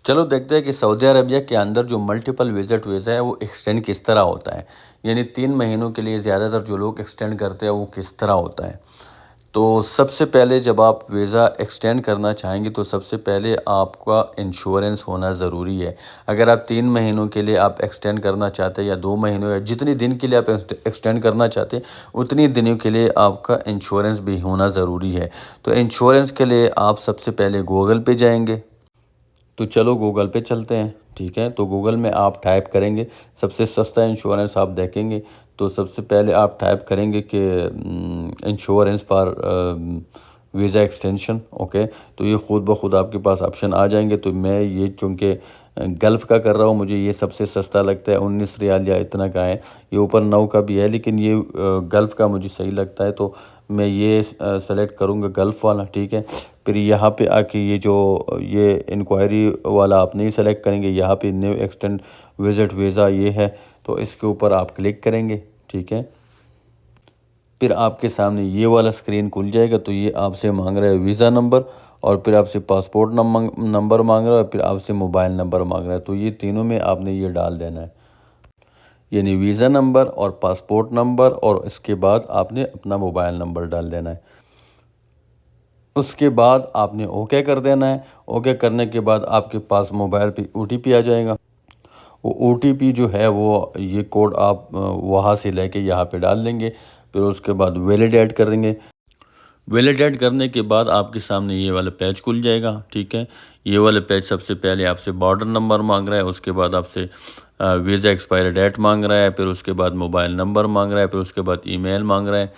चलो देखते हैं कि सऊदी अरबिया के अंदर जो मल्टीपल विजिट वीज़ा है वो एक्सटेंड किस तरह होता है। यानी 3 महीनों के लिए ज़्यादातर जो लोग एक्सटेंड करते हैं वो किस तरह होता है। तो सबसे पहले जब आप वीज़ा एक्सटेंड करना चाहेंगे तो सबसे पहले आपका इंश्योरेंस होना ज़रूरी है। अगर आप 3 महीनों के लिए आप एक्सटेंड करना चाहते हैं या 2 महीनों या जितने दिन के लिए आप एक्सटेंड करना चाहते हैं, उतनी दिनों के लिए आपका इंश्योरेंस भी होना ज़रूरी है। तो इंश्योरेंस के लिए आप सबसे पहले गूगल पे जाएँगे। तो चलो गूगल पे चलते हैं, ठीक है। तो गूगल में आप टाइप करेंगे, सबसे सस्ता इंश्योरेंस आप देखेंगे। तो सबसे पहले आप टाइप करेंगे कि insurance for visa extension, okay. तो ये ख़ुद ब खुद आपके पास ऑप्शन आ जाएंगे। तो मैं ये चूँकि गल्फ़ का कर रहा हूँ, मुझे ये सबसे सस्ता लगता है, 19 रियाल या इतना का है। ये ऊपर 9 का भी है, लेकिन ये गल्फ़ का मुझे सही लगता है, तो मैं ये सेलेक्ट करूँगा गल्फ़ वाला, ठीक है। फिर यहाँ पे आके ये इंक्वायरी वाला आप नहीं सेलेक्ट करेंगे, यहाँ पे न्यू एक्सटेंड विजिट वीज़ा ये है, तो इसके ऊपर आप क्लिक करेंगे, ठीक है। फिर आपके सामने ये वाला स्क्रीन खुल जाएगा। तो ये आपसे मांग रहा है वीज़ा नंबर, और फिर आपसे पासपोर्ट नंबर मांग रहा है, और फिर आपसे मोबाइल नंबर मांग रहा है। तो ये तीनों में आपने ये डाल देना है, यानी वीज़ा नंबर और पासपोर्ट नंबर, और इसके बाद आपने अपना मोबाइल नंबर डाल देना है। उसके बाद आपने ओके कर देना है। ओके करने के बाद आपके पास मोबाइल पे ओटीपी आ जाएगा। वो ओटीपी जो है वो ये कोड आप वहाँ से लेके यहाँ पे डाल देंगे। फिर उसके बाद वैलिडेट कर देंगे। वैलिडेट करने के बाद आपके सामने ये वाला पेज खुल जाएगा, ठीक है। ये वाला पेज सबसे पहले आपसे बॉर्डर नंबर मांग रहा है, उसके बाद आपसे वीज़ा एक्सपायरी डेट मांग रहा है, फिर उसके बाद मोबाइल नंबर मांग रहा है, फिर उसके बाद ईमेल मांग रहा है,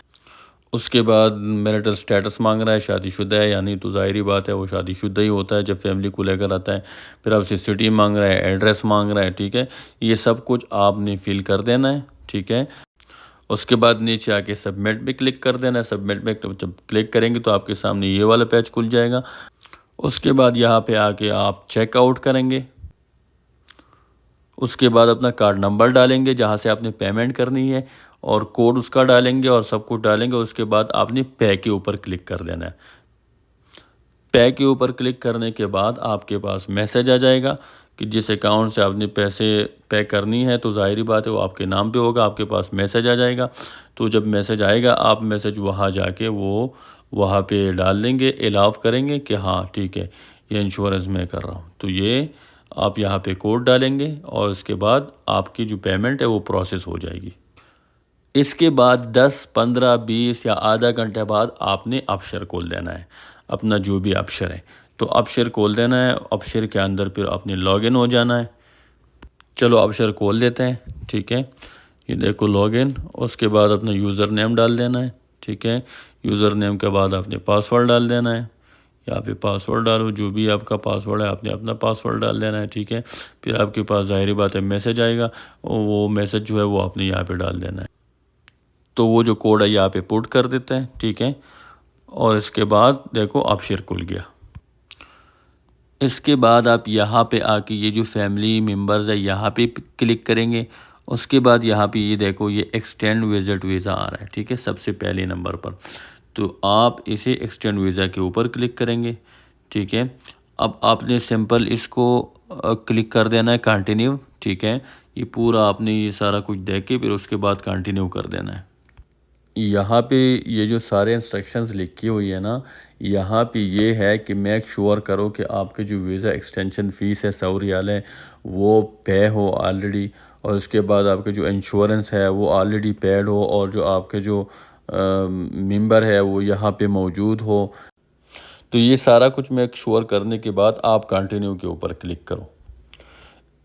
उसके बाद मैरिटल स्टेटस मांग रहा है, शादीशुदा है, यानी तो ज़ाहिरी बात है वो शादीशुदा ही होता है जब फैमिली को लेकर आता है। फिर आपसे सिटी मांग रहा है, एड्रेस मांग रहा है, ठीक है। ये सब कुछ आपने फिल कर देना है, ठीक है। उसके बाद नीचे आके सबमिट पे क्लिक कर देना है। सबमिट पे जब क्लिक करेंगे तो आपके सामने ये वाला पेज खुल जाएगा। उसके बाद यहाँ पे आके आप चेकआउट करेंगे। उसके बाद अपना कार्ड नंबर डालेंगे जहाँ से आपने पेमेंट करनी है, और कोड उसका डालेंगे और सब कुछ डालेंगे। उसके बाद आपने पे के ऊपर क्लिक कर देना है। पे के ऊपर क्लिक करने के बाद आपके पास मैसेज आ जाएगा कि जिस अकाउंट से आपने पैसे पे करनी है, तो ज़ाहिरी बात है वो आपके नाम पे होगा। आपके पास मैसेज आ जाएगा। तो जब मैसेज आएगा आप मैसेज वहाँ जाके वो वहाँ पे डाल देंगे, अलाउ करेंगे कि हाँ ठीक है ये इंश्योरेंस मैं कर रहा हूँ। तो ये आप यहाँ पे कोड डालेंगे, और उसके बाद आपकी जो पेमेंट है वो प्रोसेस हो जाएगी। इसके बाद 10, 15, 20 या आधा घंटे बाद आपने अपशर खोल देना है, अपना जो भी अपशर है। तो अपशर खोल देना है। अपशर के अंदर फिर आपने लॉगिन हो जाना है। चलो अपशर खोल देते हैं, ठीक है। ये देखो लॉगिन। उसके बाद अपना यूज़र नेम डाल देना है, ठीक है। यूज़र नेम के बाद आपने पासवर्ड डाल देना है। यहाँ पे पासवर्ड डालो, जो भी आपका पासवर्ड है आपने अपना पासवर्ड डाल देना है, ठीक है। फिर आपके पास ज़ाहिरी बात है मैसेज आएगा, और वो मैसेज जो है वो आपने यहाँ पे डाल देना है। तो वो जो कोड है यहाँ पे पुट कर देते हैं, ठीक है। और इसके बाद देखो अपशर खुल गया। इसके बाद आप यहाँ पे आके ये जो फैमिली मेम्बर्स है यहाँ पे क्लिक करेंगे। उसके बाद यहाँ पे ये देखो ये एक्सटेंड विजिट वीज़ा आ रहा है, ठीक है, सबसे पहले नंबर पर। तो आप इसे एक्सटेंड वीज़ा के ऊपर क्लिक करेंगे, ठीक है। अब आपने सिंपल इसको क्लिक कर देना है कंटिन्यू, ठीक है। ये पूरा आपने ये सारा कुछ देख के फिर उसके बाद कंटिन्यू कर देना है। यहाँ पे ये जो सारे इंस्ट्रक्शंस लिखी हुई है ना, यहाँ पे ये है कि मेक श्योर करो कि आपके जो वीज़ा एक्सटेंशन फ़ीस है 100 रियाल है वो पे हो ऑलरेडी, और उसके बाद आपका जो इंश्योरेंस है वो ऑलरेडी पेड हो, और जो आपके जो मेंबर है वो यहाँ पे मौजूद हो। तो ये सारा कुछ मेक श्योर करने के बाद आप कंटिन्यू के ऊपर क्लिक करो।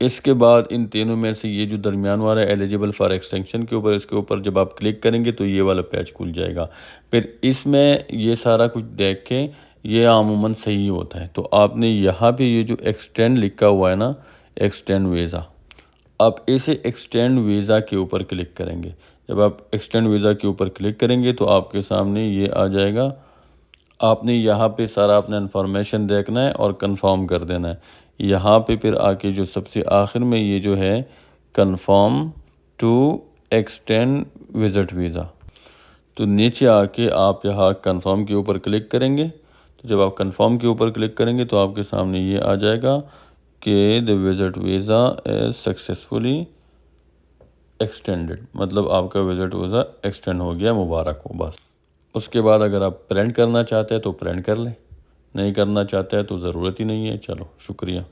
इसके बाद इन तीनों में से ये जो दरमियान वाला एलिजिबल फॉर एक्सटेंशन के ऊपर, इसके ऊपर जब आप क्लिक करेंगे तो ये वाला पेज खुल जाएगा। फिर इसमें ये सारा कुछ देख के ये अमूमन सही होता है। तो आपने यहाँ पे ये जो एक्सटेंड लिखा हुआ है ना, एक्सटेंड वीज़ा, आप इसे एक्सटेंड वीज़ा के ऊपर क्लिक करेंगे। जब आप एक्सटेंड वीज़ा के ऊपर क्लिक करेंगे तो आपके सामने ये आ जाएगा। आपने यहाँ पे सारा अपना इन्फॉर्मेशन देखना है और कंफर्म कर देना है। यहाँ पे फिर आके जो सबसे आखिर में ये जो है confirm to extend visit visa, तो नीचे आके आप यहाँ कंफर्म के ऊपर क्लिक करेंगे। तो जब आप कंफर्म के ऊपर क्लिक करेंगे तो आपके सामने ये आ जाएगा कि the visit visa is successfully extended, मतलब आपका विजिट वीज़ा एक्सटेंड हो गया, मुबारक हो बस। उसके बाद अगर आप प्रिंट करना चाहते हैं तो प्रिंट कर लें, नहीं करना चाहते हैं तो ज़रूरत ही नहीं है। चलो शुक्रिया।